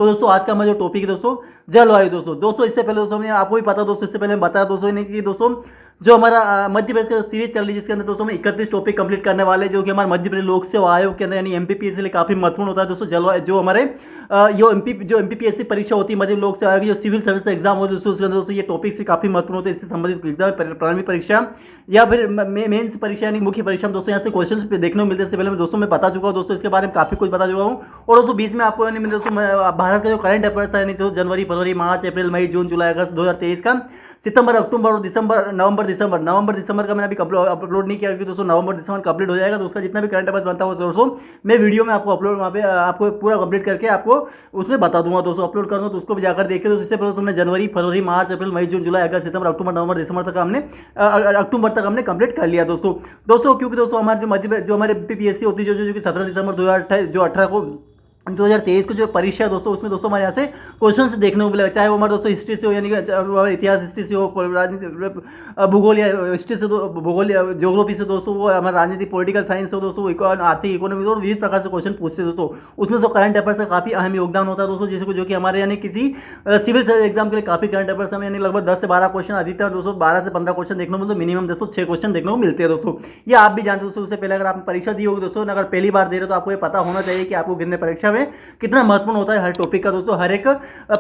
तो दोस्तों आज का हमारा जो टॉपिक है दोस्तों जलवायु। दोस्तों इससे पहले दोस्तों हमने आपको भी पता दोस्तों, इससे पहले मैं बताया दोस्तों ने कि दोस्तों जो हमारा मध्य प्रदेश का सीरीज चल रही है जिसके अंदर दोस्तों हम 31 टॉपिक कंप्लीट करने वाले हैं, जो कि हमारे मध्य प्रदेश लोक सेवा आयोग के अंदर यानी एमपीपीएससी के लिए काफी महत्वपूर्ण होता है दोस्तों। जलवायु जो हमारे जो एमपीपीएससी परीक्षा होती है मध्य लोक सेवा आयोग की, जो सिविल सर्विस एग्जाम होती है दोस्तों, उसके अंदर दोस्तों ये टॉपिक से काफी महत्वपूर्ण होते हैं। इससे संबंधित एग्जाम प्रारंभिक परीक्षा या फिर मेंस परीक्षा यानी मुख्य परीक्षा में दोस्तों यहाँ से क्वेश्चन देखने को मिलते हैं। इससे पहले मैं दोस्तों मैं बता चुका हूँ दोस्तों, इसके बारे में काफी कुछ बता चुका हूँ। और दोस्तों बीच में आपको यानी दोस्तों भारत का जो करंट अफेयर्स है जो जनवरी फरवरी मार्च अप्रैल मई जून जुलाई अगस्त 2023 का, सितंबर अक्टूबर और दिसंबर नवंबर दिसंबर का मैंने अभी अपलोड नहीं किया, क्योंकि दोस्तों नवंबर दिसंबर कंप्लीट हो जाएगा तो उसका जितना भी करंट अफेयर्स बनता है दोस्तों मैं वीडियो में आपको अपलोड वहाँ पे आपको पूरा कंप्लीट करके आपको उसमें बता दूंगा दोस्तों, अपलोड करूँगा तो उसको भी जाकर देखे। तो इससे पहले हमने जनवरी फरवरी मार्च अप्रैल मई जून जुलाई अगस्त सितंबर अक्टूबर नवंबर दिसंबर तक हमने अक्टूबर तक हमने कंप्लीट कर लिया दोस्तों क्योंकि दोस्तों हमारे जो हमारे पीपीएससी होती है जो कि 17 दिसंबर 2018 को 2023 को जो परीक्षा है दोस्तों, उसमें दोस्तों हमारे यहाँ से क्वेश्चन देखने को मिलेगा, चाहे वो हमारे दोस्तों हिस्ट्री से हो यानी कि इतिहास हिस्ट्री से हो, राजनीति भूगोल या हिस्ट्री से भूगोल या ज्योग्राफी से दोस्तों, वो हमारा राजनीति पॉलिटिकल साइंस हो दोस्तों, आर्थिक इकोनॉमी और विविध प्रकार से क्वेश्चन पूछते हैं दोस्तों। उसमें तो करंट अफेयर्स का काफी अहम योगदान होता है दोस्तों, जिसको जो कि हमारे यानी किसी सिविल सर्विस एग्जाम के लिए काफी करंट अफेयर्स हमें यानी लगभग 10 से 12 क्वेश्चन अधिकतर दोस्तों 12 से 15 क्वेश्चन देखने को मिलते हैं, मिनिमम दोस्तों 6 क्वेश्चन देखने को मिलते हैं दोस्तों। ये आप भी जानते हो दोस्तों, उससे पहले अगर आपने परीक्षा दी होगी दोस्तों, अगर पहली बार दे रहे हो तो आपको ये पता होना चाहिए कि आपको कितने परीक्षा में कितना महत्वपूर्ण होता है हर टॉपिक का दोस्तों, हर एक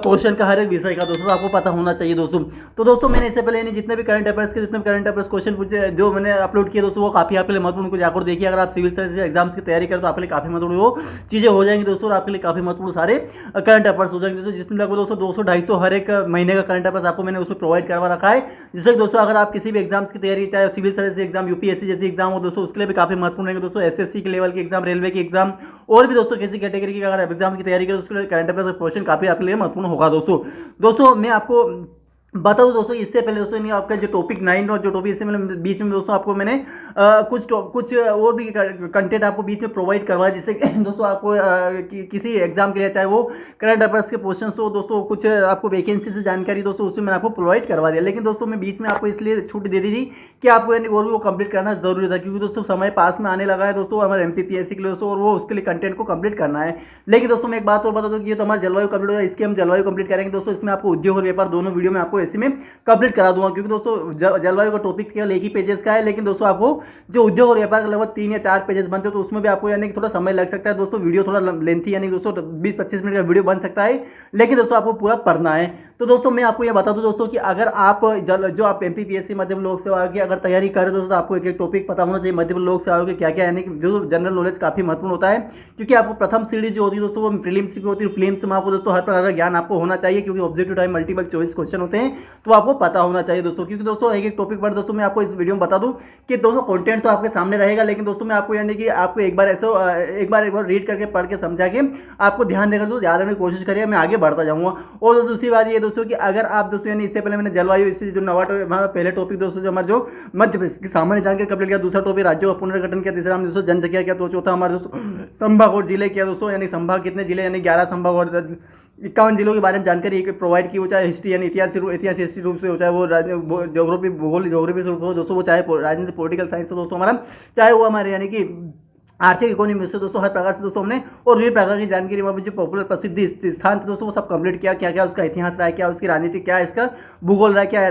पोर्शन का, हर एक विषय का दोस्तों आपको पता होना चाहिए दोस्तों। तो दोस्तों मैंने इससे पहले जितने भी करंट अफेयर्स के जितने भी करंट अफेयर्स क्वेश्चन पूछे जो मैंने अपलोड किए दोस्तों, वो काफी आपके लिए महत्वपूर्ण, उनको जाकर देखिए। अगर आप सिविल सर्विस एग्जाम्स की तैयारी करें तो आपके लिए काफी महत्वपूर्ण वो चीजें हो जाएंगी दोस्तों, और आपके लिए काफी महत्वपूर्ण सारे करंट अफेयर्स हो जाएंगे दोस्तों, जिसमें लगभग दोस्तों 200-250 हर एक महीने का करंट अफेयर्स आपको मैंने उसमें प्रोवाइड करवा रखा है, जिससे दोस्तों अगर आप किसी भी एग्जाम्स की तैयारी, चाहे सिविल सर्विस एग्जाम यूपीएससी जैसी एग्जाम हो दोस्तों, उसके लिए भी काफी महत्वपूर्ण है दोस्तों। एसएससी के लेवल के एग्जाम, रेलवे के एग्जाम और भी दोस्तों किसी कैटेगरी की अगर एग्जाम की तैयारी करें तो उसके लिए करंट अफेयर्स क्वेश्चन काफी आपके लिए महत्वपूर्ण होगा दोस्तों मैं आपको बता दो दोस्तों, इससे पहले दोस्तों नहीं आपका जो टॉपिक 9 और जो टॉपिक इससे मैंने बीच में दोस्तों आपको मैंने कुछ और भी कंटेंट आपको बीच में प्रोवाइड करवाया, जिससे दोस्तों आपको किसी एग्जाम के लिए, चाहे वो करंट अफेयर्स के क्वेश्चन हो दोस्तों, कुछ आपको वैकेंसी से जानकारी दोस्तों उसमें मैंने आपको प्रोवाइड करवा दिया। लेकिन दोस्तों मैं बीच में आपको इसलिए छूट दे दी थी कि आपको यानी और भी वो कंप्लीट करना जरूरी था, क्योंकि दोस्तों समय पास में आने लगा है दोस्तों हमारे एमपीपीएससी के लिए दोस्तों, और वो उसके लिए कंटेंट को कंप्लीट करना है। लेकिन दोस्तों मैं एक बात और बता दूं कि ये तो हमारा जलवायु कंप्लीट होगा, इसके हम जलवायु कंप्लीट करेंगे दोस्तों, इसमें आपको उद्योग और व्यापार दोनों वीडियो में आपको ऐसे में कंप्लीट करा दूंगा, क्योंकि दोस्तों जलवायु का टॉपिक केवल एक ही पेजेस का है, लेकिन दोस्तों आपको जो उद्योग और व्यापार का लगभग 3 या 4 पेजेस बनते हैं, तो उसमें भी आपको यानी कि थोड़ा समय लग सकता है दोस्तों, वीडियो थोड़ा लेंथी यानी दोस्तों 20-25 मिनट का वीडियो बन सकता है, लेकिन दोस्तों आपको पूरा पढ़ना है। तो दोस्तों मैं आपको यह बता दूं दोस्तों कि अगर आप जो आप एमपीपीएससी मध्य लोक सेवा की अगर तैयारी करें दोस्तों, आपको एक एक टॉपिक पता होना चाहिए मध्य लोक सेवा के क्या क्या, यानी कि जो जनरल नॉलेज काफी महत्वपूर्ण होता है, क्योंकि आपको प्रथम सीढ़ी जो होती है दोस्तों वो प्रीलिम्स की होती है, प्रीलिम्स में आपको दोस्तों हर प्रकार का ज्ञान आपको होना चाहिए, क्योंकि objective time multiple choice question होते हैं, तो आपको पता होना चाहिए दोस्तों। क्योंकि दोस्तों एक एक टॉपिक पर दोस्तों मैं आपको इस वीडियो में बता दूं कि दोस्तों कंटेंट तो आपके सामने रहेगा, लेकिन दोस्तों मैं आपको यानी कि आपको एक बार रीड करके पढ़ के समझा के आपको ध्यान देकर दोस्तों याद रखने की कोशिश करिए, मैं आगे बढ़ता जाऊंगा। और दोस्तों दूसरी बात ये दोस्तों कि अगर आप दोस्तों यानी इससे पहले मैंने जलवायु इससे जो नवा हमारा पहले टॉपिक दोस्तों जो हमारा जो मध्य प्रदेश की सामान्य जानकारी कंप्लीट किया, दूसरा टॉपिक राज्यों का पुनर्गठन किया, तीसरा हमने दोस्तों जनसंख्या किया, तो चौथा हमारे दोस्तों संभाग और जिले किया दोस्तों, यानी संभाग कितने जिले यानी 11 संभाग और 51 जिलों के बारे में जानकारी प्रोवाइड की हो, चाहे हिस्ट्री यानी इतिहास हिस्ट्री रूप से हो, चाहे वो ज्योग्राफी भूगोल ज्योग्राफी से हो दोस्तों, वो चाहे राजनीति पॉलिटिकल साइंस हो दोस्तों हमारा, चाहे वो हमारे यानी कि आर्थिक इकोनॉमी से दोस्तों हर प्रकार से दोस्तों हमने और विभिन्न प्रकार की जानकारी वहाँ पे जो पॉपुलर प्रसिद्ध स्थान थे दोस्तों वो सब कंप्लीट किया, क्या क्या उसका इतिहास रहा है, क्या उसकी राजनीति, क्या इसका भूगोल रहा है, क्या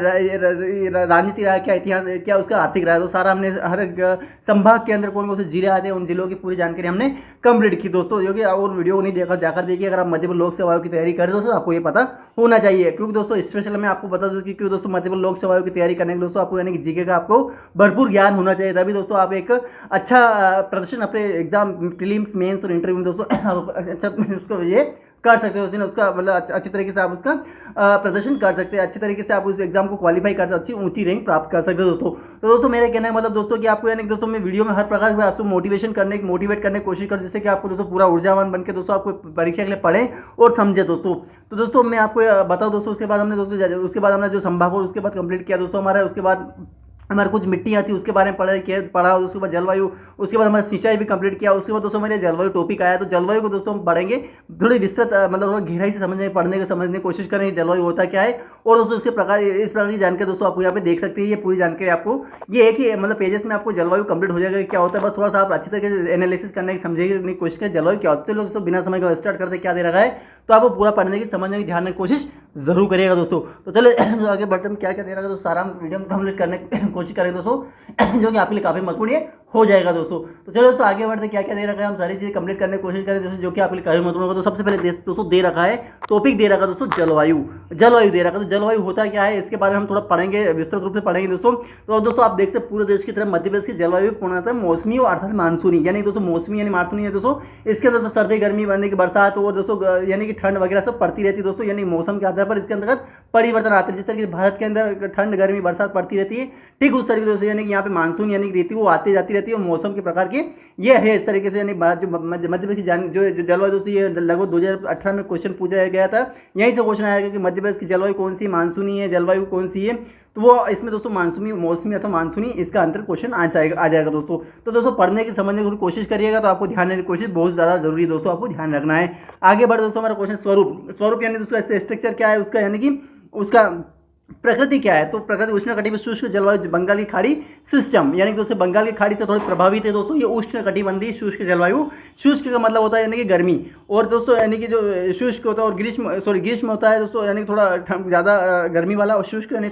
राजनीति रहा है, क्या इतिहास, क्या उसका आर्थिक रहा है, तो सारा हमने हर संभाग के अंदर कौन कौन से जिले आते हैं उन जिलों की पूरी जानकारी हमने कंप्लीट की दोस्तों, जो कि और वीडियो को नहीं देखा जाकर देखिए। अगर आप मध्य प्रदेश लोक सेवा आयोग की तैयारी करें दोस्तों आपको ये पता होना चाहिए, क्योंकि दोस्तों स्पेशल मैं आपको बता दूँ कि दोस्तों मध्य प्रदेश लोक सेवा आयोग की तैयारी करने के दोस्तों आपको यानी कि जीके का आपको भरपूर ज्ञान होना चाहिए, तभी दोस्तों आप एक अच्छा प्रदर्शन अपने एग्जाम प्रीलिम्स मेंस और इंटरव्यू में दोस्तों अच्छा उसको ये कर सकते हो, उसका मतलब अच्छी तरीके से आप उसका प्रदर्शन कर सकते हैं, अच्छी तरीके से आप उस एग्जाम को क्वालिफाई कर सकते, अच्छी ऊंची रैंक प्राप्त कर सकते हो दोस्तों। तो दोस्तों मेरा कहना है मतलब दोस्तों कि आपको यानी दोस्तों मैं वीडियो में हर प्रकार से आपको मोटिवेट करने की कोशिश कर, जिससे कि आपको दोस्तों पूरा ऊर्जावान बनकर दोस्तों आपको परीक्षा के लिए पढ़ें और समझे दोस्तों। तो दोस्तों मैं आपको बताऊँ दोस्तों, उसके बाद हमने जो संभाग और उसके बाद कंप्लीट किया दोस्तों हमारा, उसके बाद हमारे कुछ मिट्टी आती है उसके बारे में पढ़ा, उसके बाद जलवायु, उसके बाद हमारा सिंचाई भी कंप्लीट किया। उसके बाद दोस्तों मेरे जलवायु टॉपिक आया, तो जलवायु को दोस्तों हम पढ़ेंगे थोड़ी विस्तृत, मतलब थोड़ा गहराई से समझने की कोशिश करेंगे जलवायु होता क्या है। और दोस्तों इसके प्रकार, इस प्रकार की जानकारी दोस्तों आपको यहाँ पे देख सकते हैं। ये पूरी जानकारी आपको ये एक ही मतलब पेजेस में आपको जलवायु कंप्लीट हो जाएगा क्या होता है। बस थोड़ा सा आप अच्छी तरीके से एनालिसिस करने की समझने की कोशिश करें जलवायु क्या होता है। चलो दोस्तों बिना समय का स्टार्ट करते क्या दे रखा है, तो आपको पूरा पढ़ने की समझने की ध्यान की कोशिश जरूर करिएगा दोस्तों। तो चले आगे बढ़ते हम क्या क्या दे रखा है, तो सारा वीडियो कंप्लीट करने की कोशिश करेंगे दोस्तों, जो कि आपके लिए काफी महत्वपूर्ण है हो जाएगा दोस्तों। तो चलो दोस्तों आगे बढ़ते क्या क्या दे रखा है, हम सारी चीजें कंप्लीट करने की कोशिश करें दोस्तों, जो कि आपके लिए काफी महत्वपूर्ण होगा। तो सबसे पहले दोस्तों दे रखा है टॉपिक, दे रखा है दोस्तों जलवायु। जलवायु दे रखा है, तो जलवायु होता क्या है इसके बारे में हम थोड़ा पढ़ेंगे, विस्तृत रूप से पढ़ेंगे दोस्तों। तो दोस्तों आप देख सकते पूरे देश की तरफ मध्य प्रदेश की जलवायु पूर्णतः मौसमी और अर्थात मानसूनी, यानी दोस्तों मौसमी यानी मानसूनी है दोस्तों। इसके दोस्तों सर्दी गर्मी बढ़ने की बरसात और दोस्तों यानी कि ठंड वगैरह सब पड़ती रहती है दोस्तों, यानी मौसम के आधार पर इसके अंतर्गत परिवर्तन आते हैं। जिस तरीके से भारत के अंदर ठंड गर्मी बरसात पड़ती रहती है, ठीक उस तरीके से यानी कि यहाँ पे मानसून यानी कि ऋतु वो आती जाती रहती है और मौसम के प्रकार की ये है इस तरीके से। यानी जो मध्य प्रदेश की जो जलवायु दोस्तों ये लगभग 2018 में क्वेश्चन पूछा गया था, यहीं से क्वेश्चन आएगा कि मध्य प्रदेश की जलवायु कौन सी मानसूनी है, जलवायु कौन सी है। तो वो इसमें दोस्तों मानसूनी मौसमी अथवा मानसूनी इसका अंतर क्वेश्चन आ जाएगा दोस्तों। तो दोस्तों पढ़ने की समझने की कोशिश करिएगा, तो आपको ध्यान देने की कोशिश बहुत ज़्यादा जरूरी है दोस्तों, आपको ध्यान रखना है। आगे बढ़ दोस्तों हमारा क्वेश्चन स्वरूप यानी दोस्तों स्ट्रक्चर क्या है उसका, यानी कि उसका प्रकृति क्या है। तो प्रकृति उष्णकटिबंधीय शुष्क जलवायु बंगाल की खाड़ी सिस्टम, यानी कि दोस्तों बंगाल की खाड़ी से थोड़ी प्रभावित है दोस्तों ये उष्णकटिबंधीय शुष्क जलवायु। शुष्क का मतलब होता है यानी कि गर्मी, और दोस्तों यानी कि जो शुष्क होता है और ग्रीष्म होता है दोस्तों, यानी थोड़ा ज़्यादा गर्मी वाला, और शुष्क यानी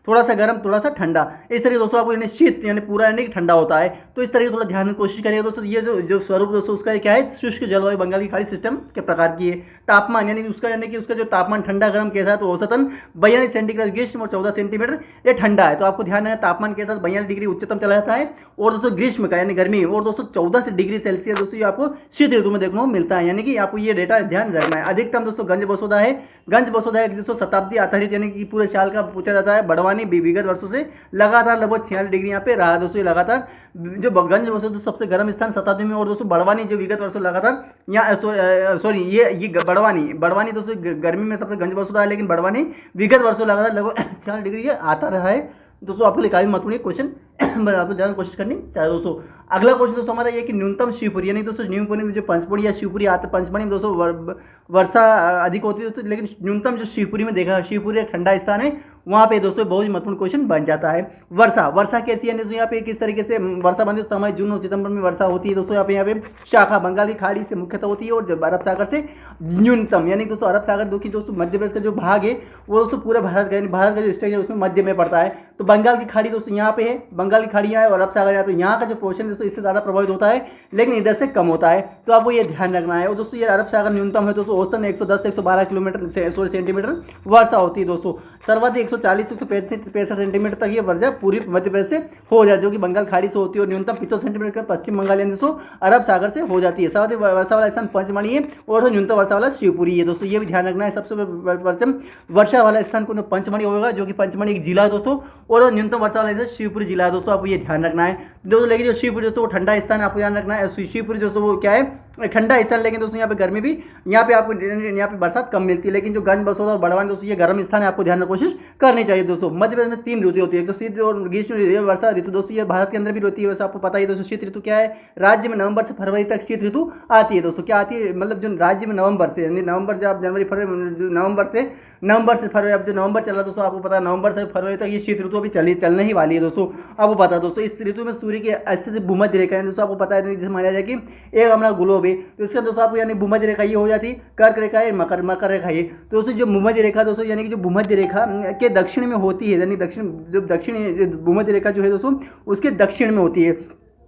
थोड़ा सा गर्म थोड़ा सा ठंडा। इस तरीके दोस्तों आपको यानी शीत यानी पूरा यानी कि ठंडा होता है। तो इस तरीके थोड़ा ध्यान देने की कोशिश करिएगा दोस्तों। ये जो स्वरूप दोस्तों उसका क्या है, शुष्क जलवायु बंगाल की खाड़ी सिस्टम के प्रकार की है। तापमान यानी कि उसका जो तापमान ठंडा गर्म के साथ औसतन 42 सेंटीग्रेड ग्रीष्म और 14 सेंटीमीटर ये ठंडा है। तो आपको ध्यान रखना तापमान के साथ 42 डिग्री उच्चतम चला जाता है, और दोस्तों ग्रीष्म का यानी गर्मी और दोस्तों 14 डिग्री सेल्सियस दोस्तों ये आपको शीत ऋतु में देखने को मिलता है। यानी कि आपको ये डेटा ध्यान रखना है। अधिकतम दोस्तों गंज बसोदा है दोस्तों शताब्दी आधारित यानी कि पूरे साल का पूछा जाता है। बड़वानी विगत वर्षों से लगातार लगभग 46 डिग्री यहाँ पे रहा दोस्तों। ये लगातार जो गंज बसोदा सबसे गर्म स्थान शताब्दी में, और दोस्तों बड़वानी जो विगत वर्षों लगातार यहाँ सॉरी ये बड़वानी दोस्तों गर्मी में सबसे गंज बसोदा है, लेकिन बड़वानी विगत वर्षों लगातार लगभग 46 डिग्री ये आता रहा है दोस्तों। आपके लिए काफी महत्वपूर्ण क्वेश्चन आपको जानने की कोशिश करनी चाहिए दोस्तों। अगला क्वेश्चन दोस्तों हमारा ये कि न्यूनतम शिवपुरी, यानी दोस्तों न्यूनतम में जो पंचमढ़ी या शिवपुरी आता है, पंचमढ़ी में दोस्तों वर्षा अधिक होती है दोस्तों, लेकिन न्यूनतम जो शिवपुरी में देखा, शिवपुरी एक ठंडा स्थान है, वहाँ पे दोस्तों बहुत ही महत्वपूर्ण क्वेश्चन बन जाता है। वर्षा कैसी है दोस्तों, यहाँ पे किस तरीके से वर्षा बनती है, समय जून और सितंबर में वर्षा होती है दोस्तों। यहाँ पे शाखा बंगाल की खाड़ी से मुख्यतः होती है, और जब अरब सागर से न्यूनतम, यानी दोस्तों अरब सागर दोस्तों मध्य प्रदेश का जो भाग है वो दोस्तों पूरे भारत का जो स्टेट है उसमें मध्य में पड़ता है। तो बंगाल की खाड़ी दोस्तों यहाँ पे है, बंगाल की खाड़ी यहाँ है और अरब सागर यहाँ, तो यहाँ का जो पोर्शन दोस्तों इससे ज़्यादा प्रभावित होता है, लेकिन इधर से कम होता है। तो आपको ये ध्यान रखना है। और दोस्तों ये अरब सागर न्यूनतम है दोस्तों, औसतन 110 से 112 सेंटीमीटर वर्षा होती है दोस्तों। सर्वाधिक 140 से 165 सेंटीमीटर तक ये वर्षा पूरी मध्य प्रदेश से हो जाए, जो कि बंगाल खाड़ी से होती है, और न्यूनतम 75 सेंटीमीटर पश्चिम बंगाल यानी दोस्तों अरब सागर से हो जाती है। सर्वाधिक वर्षा वाला स्थान पंचमढ़ी है, और न्यूनतम वर्षा वाला शिवपुरी है दोस्तों। ये भी ध्यान रखना है। सबसे वर्षा वाला स्थान को पंचमढ़ी होगा, जो कि पंचमढ़ी एक जिला है दोस्तों, और न्यूनतम वर्षा वाला स्थान शिवपुरी जिला है दोस्तों। आपको ये ध्यान रखना है दोस्तों। लेकिन जो शिवपुरी दोस्तों वो ठंडा स्थान आपको ध्यान रखना है। शिवपुरी दोस्तों वो क्या है, ठंडा स्थान, लेकिन दोस्तों यहाँ पे गर्मी भी, यहाँ पे आपको यहाँ पे बरसात कम मिलती है। लेकिन जो गंज बसोदा और बड़वानी दोस्तों ये गर्म स्थान है, आपको ध्यान रखने की कोशिश करनी चाहिए दोस्तों। मध्य प्रदेश में 3 ऋतु होती है, एक तो शीत और ग्रीष्म वर्षा ऋतु दोस्तों। ये भारत के अंदर भी होती है, वैसे आपको पता ही दोस्तों। शीत ऋतु क्या है, राज्य में नवंबर से फरवरी तक शीत ऋतु आती है दोस्तों। क्या आती है, मतलब जो राज्य में नवंबर से, यानी नवंबर से आप जनवरी फरवरी, नवंबर से फरवरी, अब जो नवंबर चल रहा है दोस्तों, आपको पता है नवंबर से फरवरी तक ये शीत ऋतु अभी चलने ही वाली है दोस्तों। आपको पता है दोस्तों इस ऋतु में सूर्य की अस्सी से भूमध्य रेखा है दोस्तों। आपको पता है जैसे माना जाए कि एक हमारा ग्लोब है, तो इसका दोस्तों आपको यानी भूमध्य रेखा ये हो जाती है, कर्क रेखा है, मकर रेखा है। तो दोस्तों जो भूमध्य रेखा दोस्तों, यानी कि जो भूमध्य रेखा के दक्षिण में होती है, यानी दक्षिण भूमध्य रेखा जो है दोस्तों उसके दक्षिण में होती है।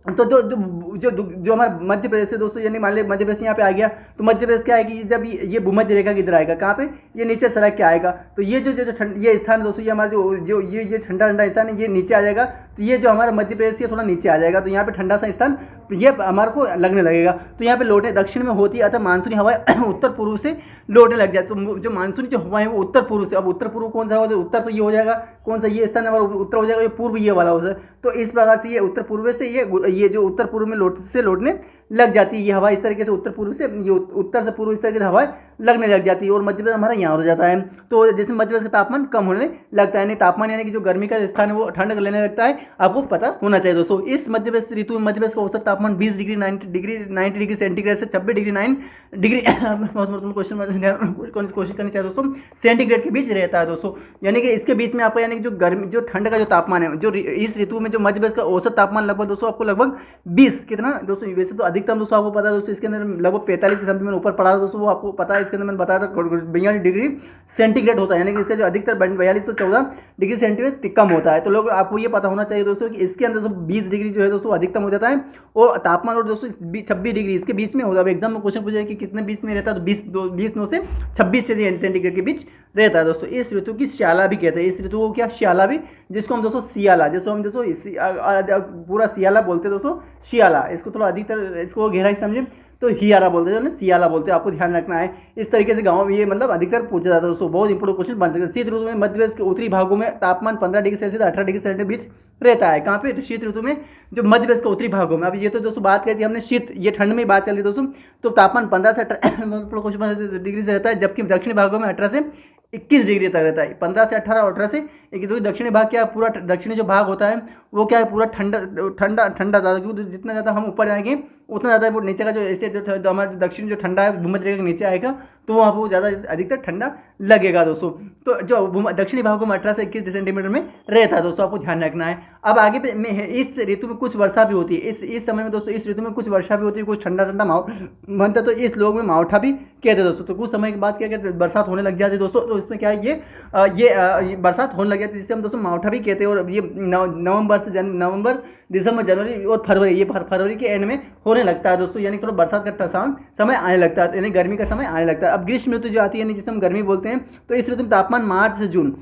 तो जो हमारा मध्य प्रदेश है दोस्तों, यानी मान लिया मध्य प्रदेश यहाँ पे आ गया, तो मध्य प्रदेश क्या है कि जब ये भूमध्य रेखा किधर आएगा, कहाँ पे, ये नीचे सरक के आएगा। तो ये जो ये स्थान दोस्तों, ये हमारा जो ये ठंडा स्थान है, ये नीचे आ जाएगा। तो ये जो हमारा मध्य प्रदेश है थोड़ा नीचे आ जाएगा, तो यहाँ पे ठंडा सा स्थान ये हमारे को लगने लगेगा। तो यहाँ पे लौटे दक्षिण में होती है, अतः मानसूनी हवाएं उत्तर पूर्व से लौटने लग जाए। तो जो मानसूनी जो हवाएं वो उत्तर पूर्व से, अब उत्तर पूर्व कौन सा होगा, तो उत्तर तो ये हो जाएगा, कौन सा ये स्थान हमारा उत्तर हो जाएगा, ये पूर्व ये वाला हो जाएगा। तो इस प्रकार से ये उत्तर पूर्व से ये जो उत्तर पूर्व में लौटने लग जाती है। ये हवा इस तरीके से उत्तर पूर्व से, ये उत्तर से पूर्व इस तरीके से हवा लगने लग जाती है और मध्य प्रदेश हमारा यहाँ हो जाता है। तो जिसमें मध्य प्रदेश का तापमान कम होने लगता है, यानी तापमान यानी कि जो गर्मी का स्थान है वो ठंड लेने लगता है, आपको पता होना चाहिए दोस्तों। इस मध्य प्रदेश ऋतु में मध्य प्रदेश का औसत तापमान 20 डिग्री 90 डिग्री सेंटीग्रेड से 26 डिग्री 9 डिग्री कोशिश करनी चाहिए दोस्तों, सेंटीग्रेड के बीच रहता है दोस्तों। यानी कि इसके बीच में आपको यानी कि जो गर्मी जो ठंड का जो तापमान है, जो इस ऋतु में जो मध्य प्रदेश का औसत तापमान लगभग दोस्तों आपको लगभग 20 कितना दोस्तों, वैसे तो अधिकतम दोस्तों आपको पता है दोस्तों इसके अंदर लगभग 45 से समथिंग ऊपर पड़ा था दोस्तों, वो आपको पता है। इसके अंदर मैंने बताया था 42 डिग्री सेंटीग्रेड होता है, यानी कि इसका जो अधिकतर 42 से 14 डिग्री सेंटीग्रेड कम होता है। तो लोग आपको ये पता होना चाहिए दोस्तों कि इसके अंदर 20 डिग्री जो है दोस्तों अधिकतम हो जाता है और तापमान और दोस्तों 26 डिग्री इसके बीच में होता है। एग्जाम में क्वेश्चन पूछा है कि कितने बीच में रहता है, तो 20 से 26 सेंटीग्रेड के बीच रहता है दोस्तों। इस ऋतु की श्याला भी कहते हैं, इस ऋतु को क्या श्याला भी, जिसको हम दोस्तों सियाला, जिसको हम दोस्तों पूरा सियाला बोलते हैं दोस्तों, शियाला। इसको थोड़ा अधिकतर इसको गहराई समझे तो हियारा बोलते हैं, सियाला बोलते हैं, आपको ध्यान रखना है। इस तरीके से गाँव में ये मतलब अधिकतर पूछा जाता है दोस्तों, बहुत इंपोर्टेंट क्वेश्चन बन सकता है। शीत ऋतु में मध्य प्रदेश के उत्तरी भागों में तापमान 15 डिग्री सेल्सियस 18 डिग्री सेल्सियस बीच रहता है। कहाँ पे? शीत ऋतु में जो मध्य प्रदेश के उत्तरी भागों में। अब ये तो दोस्तों बात करी थी हमने शीत, ये ठंड में बात चल रही दोस्तों, तो तापमान 15 से 18 डिग्री से रहता है, जबकि दक्षिणी भागों में 18 से 21 डिग्री तक रहता है। 15 से 18 और 18 से 21। दक्षिणी भाग क्या, पूरा दक्षिणी जो भाग होता है वो क्या है, पूरा ठंडा ठंडा ठंडा ज़्यादा, क्योंकि जितना ज़्यादा हम ऊपर जाएंगे उतना ज़्यादा वो नीचे का जो ऐसे जो हमारा दक्षिण जो ठंडा है भूमध्य रेखा के नीचे आएगा, तो वहाँ पर ज़्यादा अधिकतर ठंडा लगेगा दोस्तों। तो जो दक्षिणी भागों में 18 से 21 सेंटीमीटर में रहता है दोस्तों, आपको ध्यान रखना है। अब आगे पे में इस ऋतु में कुछ वर्षा भी होती है, इस समय में दोस्तों इस ऋतु में कुछ वर्षा भी होती है, कुछ ठंडा ठंडा माहौल बनता है, तो इस लोग में मावठा भी कहते हैं दोस्तों। तो कुछ समय के बाद क्या कहते हैं, बरसात होने लग जाती है दोस्तों। तो इसमें क्या है, ये बरसात होने लग जाती है, जिससे हम दोस्तों मावठा भी कहते हैं। और ये नवंबर दिसंबर जनवरी और फरवरी, ये फरवरी के एंड में होने लगता है दोस्तों, यानी थोड़ा बरसात का समय आने लगता है, यानी गर्मी का समय आने लगता है। अब ग्रीष्म ऋतु जो आती है, जिसे हम गर्मी बोलते हैं, तो इस ऋतु में तापमान मार्च से जून,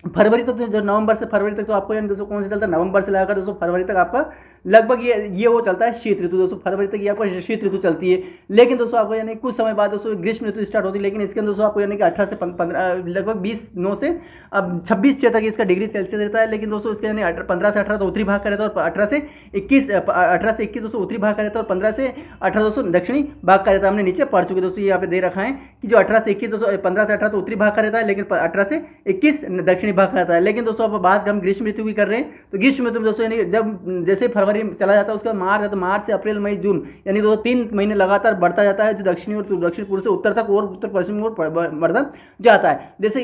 फरवरी तक, तो जो नवंबर से फरवरी तक तो आपको यानी दोस्तों कौन सा चलता है, नवंबर से लगाकर दोस्तों फरवरी तक आपका लगभग ये वो चलता है शीत ऋतु दोस्तों। फरवरी तक ये आपको शीत ऋतु चलती है। लेकिन दोस्तों आपको यानी कुछ समय बाद दोस्तों ग्रीष्म ऋतु स्टार्ट होती है, लेकिन इसके अंदर दोस्तों आपको यानी कि 18 से 15 लगभग 20 से अब 26 तक इसका डिग्री सेल्सियस रहता है। लेकिन दोस्तों इसके यानी 15 से 18 तो उत्तरी भाग का रहता है और 18 से 21 दोस्तों उत्तरी भाग का रहता है और 15 से 18 दोस्तों दक्षिणी भाग का रहता है। हमने नीचे पढ़ चुके दोस्तों, यहाँ पे दे रखा है कि जो 18 से 21 दोस्तों 15 से 18 तो उत्तरी भाग का रहता है, लेकिन 18 से 21 दक्षिणी भाग का रहता है। लेकिन दोस्तों अब बात हम ग्रीष्म ऋतु की कर रहे हैं, तो ग्रीष्म ऋतु में दोस्तों यानी जब जैसे फरवरी में चला जाता है उसका मार्च है, तो मार्च से अप्रैल मई जून यानी दोस्तों 3 महीने लगातार बढ़ता जाता है, जो दक्षिणी और दक्षिण पूर्व से उत्तर तक और उत्तर पश्चिम और बढ़ता जाता है। जैसे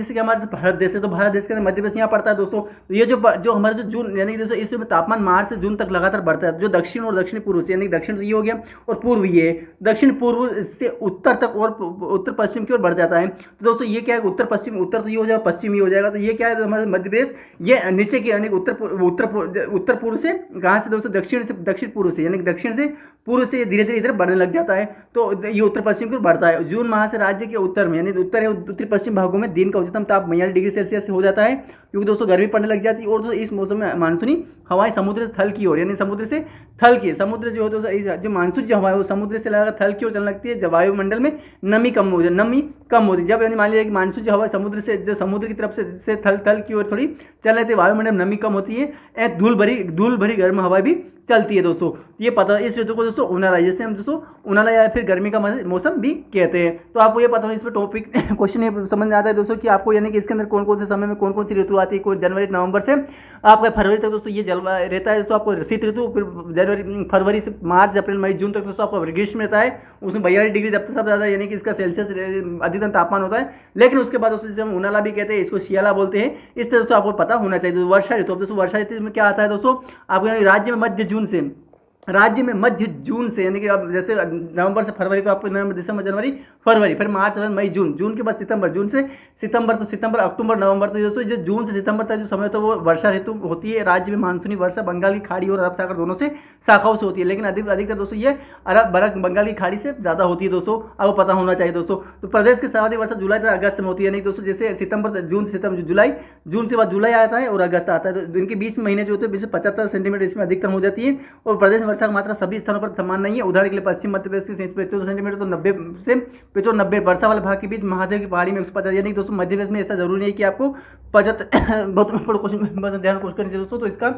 कि हमारे भारत देश है, तो भारत देश के अंदर मध्य प्रदेश यहाँ पड़ता है दोस्तों। तो ये जो हमारे जो जून यानी दोस्तों इसमें तापमान मार्च से जून तक लगातार बढ़ता है, जो दक्षिण और दक्षिण पूर्व से, यानी दक्षिण तो ये हो गया और पूर्व ये, दक्षिण पूर्व से उत्तर तक और उत्तर पश्चिम की ओर बढ़ जाता है। तो दोस्तों ये क्या है, उत्तर पश्चिम, उत्तर तो ये हो जाएगा, पश्चिम ये हो जाएगा। तो ये क्या है, हमारे मध्य प्रदेश ये नीचे की यानी उत्तर पूर्व से, कहाँ से दोस्तों, दक्षिण पूर्व से, यानी दक्षिण से पूर्व से धीरे धीरे इधर बढ़ने लग जाता है। तो ये उत्तर पश्चिम की ओर बढ़ता है। जून माह से राज्य के उत्तर में यानी उत्तरी पश्चिम भागों में दिन का उच्चतम ताप 42 डिग्री सेल्सियस से हो जाता है, क्योंकि दोस्तों गर्मी पड़ने लग जाती है। और दोस्तों इस मौसम में मानसूनी हवाएं समुद्र से थल की ओर, यानी समुद्र से थल की, समुद्र जो होता है जो मानसून जो हवा है वो समुद्र से लगाकर थल की ओर चलने लगती है। जब वायुमंडल में नमी कम होती है, जब यानी मान लीजिए कि मानसून जो हवा समुद्र से, जो समुद्र की तरफ से थल की ओर थोड़ी चल रही थी, वायुमंडल में नमी कम होती है, धूल भरी गर्म हवा भी चलती है दोस्तों। ये पता है, इस ऋतु को दोस्तों उनाला, जैसे हम दोस्तों उनाला या फिर गर्मी का मौसम भी कहते हैं। तो आपको ये पता हो, इस पर टॉपिक क्वेश्चन ये समझ में आता है दोस्तों कि आपको यानी कि इसके अंदर कौन कौन से समय में कौन कौन सी ऋतु आती है। जनवरी नवंबर से आपका फरवरी तक दोस्तों ये जलवायु रहता है दोस्तों, आपको शीत ऋतु। फिर फरवरी से मार्च अप्रैल मई जून तक दोस्तों आपको ग्रीष्म रहता है, उसमें 42 डिग्री जब तक सब ज़्यादा यानी कि इसका सेल्सियस अधिकतम तापमान होता है। लेकिन उसके बाद दोस्तों जिसे हम उनाला भी कहते हैं, इसको शियाला बोलते हैं। इस तरह दोस्तों आपको पता होना चाहिए। तो वर्षा ऋतु, दोस्तों वर्षा ऋतु में क्या आता है दोस्तों, आपको राज्य में मध्य जून से यानी कि अब जैसे नवंबर से फरवरी, तो आपको नवंबर दिसंबर जनवरी फरवरी, फिर मार्च अप्रैल मई जून, जून के बाद सितंबर, जून से सितंबर, तो सितंबर अक्टूबर नवंबर, तो दोस्तों जो जून से सितंबर तक जो समय होता है वो वर्षा ऋतु होती है। राज्य में मानसूनी वर्षा बंगाल की खाड़ी और अरब सागर दोनों से शाखाओं से होती है, लेकिन अधिकतर दोस्तों ये बंगाल की खाड़ी से ज़्यादा होती है दोस्तों, आपको पता होना चाहिए दोस्तों। तो प्रदेश की सर्वाधिक वर्षा जुलाई से अगस्त में होती है, नहीं दोस्तों, जैसे सितंबर जून से सितंबर जुलाई, जून से बाद जुलाई आता है और अगस्त आता है, तो इनके बीच महीने जो होते हैं 75 सेंटीमीटर इसमें अधिकतम हो जाती है। और प्रदेश वर्षा वर्षा का मात्रा सभी स्थानों पर समान नहीं है। उदाहरण के लिए पश्चिम मध्य प्रदेश के 75 सेंटीमीटर तो 90 से 95 वर्षा वाले भाग के बीच महादेव की पहाड़ी में 150, यानी कि दोस्तों मध्य प्रदेश में ऐसा जरूरी नहीं कि आपको 75 बहुत क्वेश्चन ध्यान क्वेश्चन करनी चाहिए दोस्तों। तो इसका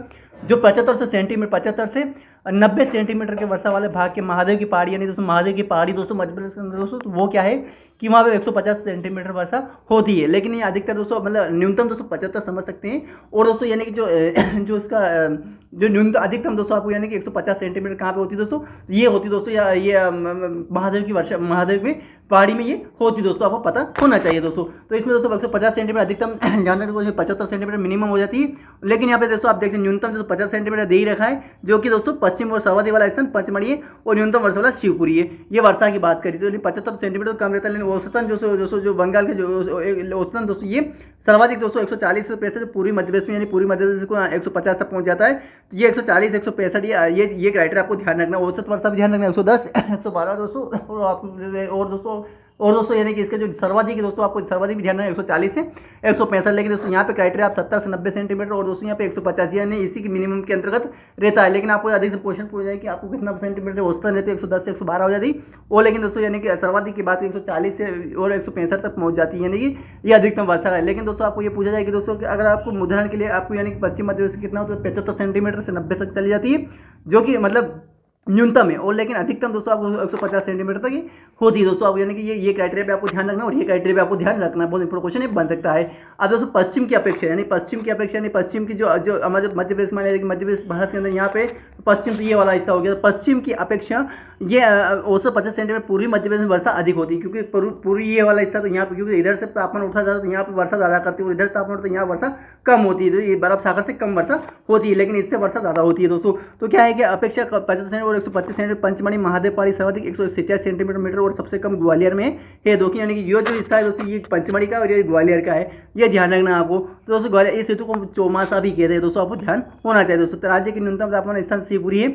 जो 75 से 90 सेंटीमीटर के वर्षा वाले भाग के महादेव की पहाड़ी, यानी दोस्तों महादेव की पहाड़ी दोस्तों मध्य प्रदेश के अंदर दोस्तों, तो वो क्या है कि वहाँ पे 150 सेंटीमीटर वर्षा होती है। लेकिन ये अधिकतर दोस्तों मतलब न्यूनतम दोस्तों 75 समझ सकते हैं। और दोस्तों यानी कि जो इसका जो न्यूनतम अधिकतम दोस्तों आपको यानी कि 150 सेंटीमीटर कहाँ पे होती है दोस्तों, ये होती दोस्तों या ये महादेव की वर्षा, महादेव की पहाड़ी में ये होती दोस्तों, आपको पता होना चाहिए दोस्तों। तो इसमें दोस्तों 150 सेंटीमीटर अधिकतम जानने को 75 सेंटीमीटर मिनिमम हो जाती है। लेकिन यहाँ पे दोस्तों आप देखते हैं न्यूनतम दोस्तों 50 सेंटीमीटर दे ही रखा है, जो कि दोस्तों पश्चिम और सर्वाधिक वाला स्थान पचमढ़ी है और न्यूनतम वर्षा वाला शिवपुरी है। ये वर्षा की बात करी तो 75 सेंटीमीटर कम रहता है। लेकिन औसतन जो बंगाल के जो औसतन दोस्तों ये सर्वाधिक दोस्तों 140 से 65 पूरी मध्य प्रदेश में, यानी पूरी मध्य प्रदेश को 150 तक पहुंच जाता है। तो ये 140 165 ये क्राइटेरिया आपको ध्यान रखना। औसत वर्षा भी ध्यान रखना 110 112 दोस्तों। और दोस्तों यानी कि इसका जो सर्वाधिक है दोस्तों, आपको सर्वाधिक भी ध्यान रखना 140 से 165। लेकिन दोस्तों यहाँ पे क्राइटेरिया आप 70 से 90 सेंटीमीटर और दोस्तों यहाँ पे 185 यानी इसी के मिनिमम के अंतर्गत रहता है। लेकिन आपको अधिक से क्वेश्चन पूछ जाए कि आपको कितना सेंटीमीटर औसतन रहते 110 से 112 हो जाती वो। लेकिन दोस्तों यानी कि सर्वाधिक की बात 140 से और 165 तक पहुँच जाती है, यानी कि ये अधिकतम वर्षा है। लेकिन दोस्तों आपको ये पूछा जाए कि दोस्तों अगर आपको उदाहरण के लिए आपको यानी कि पश्चिम मध्य प्रदेश कितना होता है 75 सेंटीमीटर से 90 तक चली जाती है, जो कि मतलब न्यूनतम है। और लेकिन अधिकतम दोस्तों आपको 150 सेंटीमीटर तक ही होती है दोस्तों। आप यानी कि ये क्राइटेरिया पे आपको ध्यान रखना और ये क्राइटेरिया पे आपको ध्यान रखना, बहुत इंपॉर्टेंट क्वेश्चन है, बन सकता है। अब दोस्तों पश्चिम की अपेक्षा यानी पश्चिम की जो हमारे मध्य प्रदेश में मध्य प्रदेश भारत के अंदर यहाँ पे पश्चिम तो ये वाला हिस्सा हो गया। पश्चिम की अपेक्षा ये औसत 50 सेंटीमीटर पूर्वी मध्य प्रदेश में वर्षा अधिक होती है, क्योंकि पूरी ये वाला हिस्सा तो यहाँ पे, क्योंकि इधर से तापमान उठा जाता है तो यहाँ पे वर्षा ज़्यादा करती है और इधर से तापमान तो यहाँ वर्षा कम होती है। तो ये बर्फ सागर से कम वर्षा होती है, लेकिन इससे वर्षा ज़्यादा होती है दोस्तों। तो क्या है कि अपेक्षा 50 सेंटीमीटर और 125 सेंटीमीटर पंचमढ़ी महादेव पहाड़ी सर्वाधिक 187 सेंटीमीटर और सबसे कम ग्वालियर में है दो, यानी कि ये जो हिस्सा है दोस्तों ये पंचमढ़ी का और ये ग्वालियर का है, ये ध्यान रखना आपको। तो दोस्तों ग्वालियर इस ऋतु को चौमासा भी कहते हैं दोस्तों, आपको ध्यान होना चाहिए दोस्तों। तो राज्य की न्यूनतम तापमान स्थान शिवपुरी है,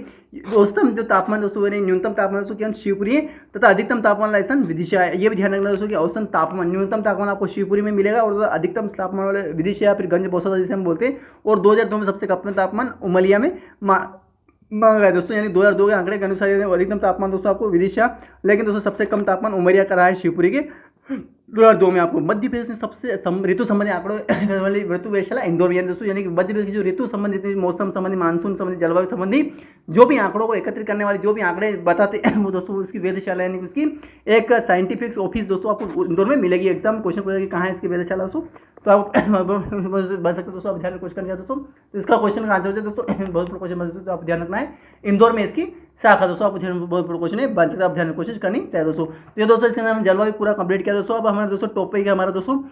औसतम जो तापमान दोस्तों न्यूनतम तापमान दोस्तों क्या शिवपुरी है तथा अधिकतम तापमान वाला स्थान विदिशा है। ये भी ध्यान रखना दोस्तों कि औसतम तापमान न्यूनतम तापमान आपको शिवपुरी में मिलेगा और अधिकतम तापमान वाले विदिशा या फिर गंज बौसा जिसे हम बोलते हैं। और 2002 में सबसे कम तापमान उमलिया में मांगा गया दोस्तों, यानी 2002 के आंकड़े के अनुसार अधिकतम तापमान दोस्तों आपको विदिशा, लेकिन दोस्तों सबसे कम तापमान उमरिया का रहा है शिवपुरी के 2002 में। आपको मध्य प्रदेश में सबसे ऋतु संबंधी आंकड़ों वाली ऋतु वेधशाला इंदौर में दोस्तों, यानी कि मध्य प्रदेश की जो ऋतु संबंधित मौसम संबंधी मानसून संबंधी जलवायु संबंधी जो भी आंकड़ों को एकत्रित करने वाले जो भी आंकड़े बताते हैं वो दोस्तों उसकी वेधशाला, यानी उसकी एक साइंटिफिक ऑफिस दोस्तों आपको इंदौर में मिलेगी। एग्जाम क्वेश्चन पूछेगा कहाँ है इसकी वेधशाला दोस्तों, तो आप बन सकते दोस्तों, आप ध्यान क्वेश्चन दोस्तों। तो इसका क्वेश्चन का आंसर हो जाए दोस्तों, बहुत बड़ा क्वेश्चन बन, तो आप ध्यान रखना है इंदौर में इसकी शाखा दोस्तों, आपको ध्यान बहुत बड़ा क्वेश्चन है, बन सकता है, आप ध्यान कोशिश करनी चाहिए दोस्तों। तो ये दोस्तों इसके अंदर हमने जलवायु पूरा कंप्लीट किया दोस्तों। अब हमारा दोस्तों टॉपिक है हमारा दोस्तों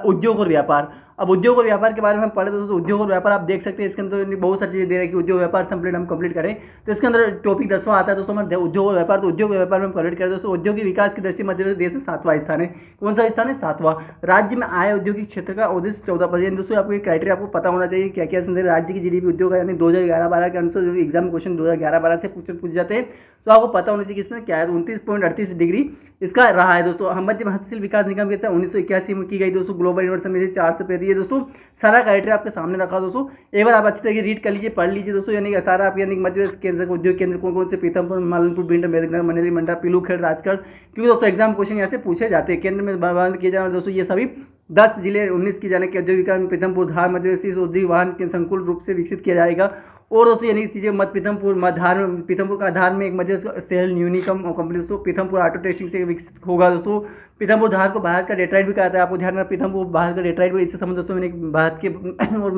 उद्योग और व्यापार। अब उद्योग और व्यापार के बारे में हम पढ़े दोस्तों। उद्योग और व्यापार आप देख सकते हैं इसके अंदर बहुत सारी चीज़ें दे रहे हैं कि उद्योग व्यापार हम कंप्लीट करें। तो इसके अंदर टॉपिक 10वां आता है दोस्तों हमारे उद्योग और व्यापार। तो उद्योग व्यापार में हम कंप्लीट करें दोस्तों। उद्योगिक विकास की दृष्टि मध्य प्रदेश में 7वां स्थान है। कौन सा स्थान है? 7वां। राज्य में आय औद्योगिक क्षेत्र का उद्देश्य 14%। दोस्तों आपको क्राइटेरिया आपको पता होना चाहिए क्या क्या संदर्भ राज्य की जीडीपी उद्योग है, यानी 2011-12 के अनुसार एग्जाम क्वेश्चन 2011-12 से पूछ जाते हैं, तो आपको पता होना चाहिए कि इसमें क्या है 29.38 डिग्री इसका रहा है दोस्तों। हम मध्य हस्तशिल्प विकास निगम के 1981 में की गई दोस्तों ग्लोबल इन्वेस्टमेंट में 435 दोस्तों। सारा क्राइटेरिया आपके सामने रखा दोस्तों, एक बार आप अच्छी तरीके रीड कर लीजिए, पढ़ लीजिए दोस्तों। यानी कि सारा आप यानी मध्य प्रदेश केंद्र उद्योग केंद्र कौन कौन से पीथमपुर, मालनपुर, भिंड, मेदिनीनगर, मंडली, मंडा, पीलूखेड़, राजगढ़, क्योंकि दोस्तों एग्जाम क्वेश्चन यहाँ से पूछे जाते हैं। केंद्र में बंद किए जाने दोस्तों ये सभी 10 जिले 19 की जाने के औद्योगिक विकास में पीथमपुर धार मध्य प्रदेश औद्योगिक वाहन के संकुल रूप से विकसित किया जाएगा। और दोस्तों यानी चीज़ें मध्य पीथमपुर का आधार में एक मध्य सेल न्यूनिकम कंपनी दोस्तों पीथमपुर ऑटो टेस्टिंग से विकसित होगा दोस्तों। पीथमपुर धार को भारत का डेट्राइट भी कहता है, आपको ध्यान रखना पीथमपुर भारत का डेट्राइट भी इससे संबंध दोस्तों मैंने भारत के और